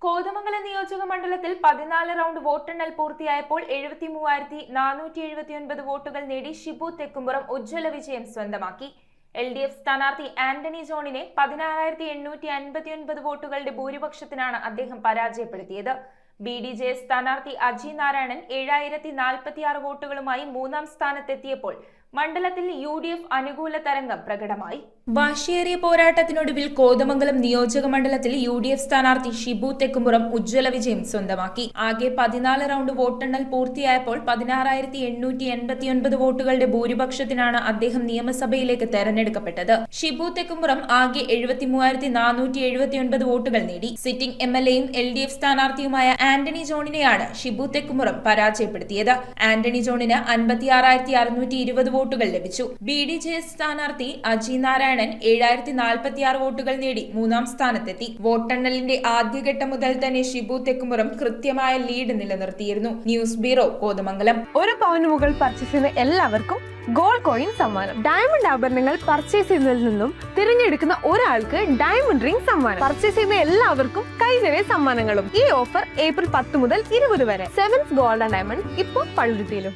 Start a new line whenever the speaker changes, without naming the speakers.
കോതമംഗലം നിയോജക മണ്ഡലത്തിൽ 14 റൗണ്ട് വോട്ടെണ്ണൽ പൂർത്തിയായപ്പോൾ 73,479 വോട്ടുകൾ നേടി ഷിബു തെക്കുംപുറം ഉജ്ജ്വല വിജയം സ്വന്തമാക്കി. LDF സ്ഥാനാർത്ഥി ആന്റണി ജോണിനെ 16,859 വോട്ടുകളുടെ ഭൂരിപക്ഷത്തിനാണ് അദ്ദേഹം പരാജയപ്പെടുത്തിയത്. BDJS സ്ഥാനാർത്ഥി അജി നാരായണൻ 7,046 വോട്ടുകളുമായി മൂന്നാം സ്ഥാനത്തെത്തിയപ്പോൾ മണ്ഡലത്തിൽ UDF അനുകൂല തരംഗം പ്രകടമായി. വാശിയേറിയ പോരാട്ടത്തിനൊടുവിൽ കോതമംഗലം നിയോജക മണ്ഡലത്തിൽ UDF സ്ഥാനാർത്ഥി ഷിബു തെക്കുംപുറം ഉജ്ജ്വല വിജയം സ്വന്തമാക്കി. ആകെ 14 റൗണ്ട് വോട്ടെണ്ണൽ പൂർത്തിയായപ്പോൾ 16,889 വോട്ടുകളുടെ ഭൂരിപക്ഷത്തിനാണ് അദ്ദേഹം നിയമസഭയിലേക്ക് തെരഞ്ഞെടുക്കപ്പെട്ടത്. ഷിബു തെക്കുംപുറം ആകെ 73,479 വോട്ടുകൾ നേടി. സിറ്റിംഗ് MLAയും LDF സ്ഥാനാർത്ഥിയുമായ ആന്റണി ജോണിനെയാണ് ഷിബു തെക്കുംപുറം പരാജയപ്പെടുത്തിയത്. ആന്റണി ജോണിന് 56,620 വോട്ടുകൾ ലഭിച്ചു. BDJS സ്ഥാനാർത്ഥി അജി നാരായണൻ 7,046 വോട്ടുകൾ നേടി മൂന്നാം സ്ഥാനത്തെത്തി. വോട്ടെണ്ണലിന്റെ ആദ്യഘട്ടം മുതൽ തന്നെ ഷിബു തെക്കുംപുറം കൃത്യമായ ലീഡ് നിലനിർത്തിയിരുന്നു. News bureau, Kothamangalam.
ഒരു പവന് മുകൾ പർച്ചേസ് ചെയ്യുന്ന എല്ലാവർക്കും ഗോൾഡ് കോയിൻ സമ്മാനം. ഡയമണ്ട് ആഭരണങ്ങൾ പർച്ചേസ് ചെയ്യുന്നതിൽ നിന്നും തിരഞ്ഞെടുക്കുന്ന ഒരാൾക്ക് ഡയമണ്ട് റിംഗ് സമ്മാനം. പർച്ചേസ് ചെയ്യുന്ന എല്ലാവർക്കും കൈനിറയെ സമ്മാനങ്ങളും. ഈ ഓഫർ ഏപ്രിൽ 10 മുതൽ 20 വരെ. സെവൻസ് ഗോൾഡ് ആൻഡ് ഡയമണ്ട് ഇപ്പോൾ പള്ളുരുത്തിയിലും.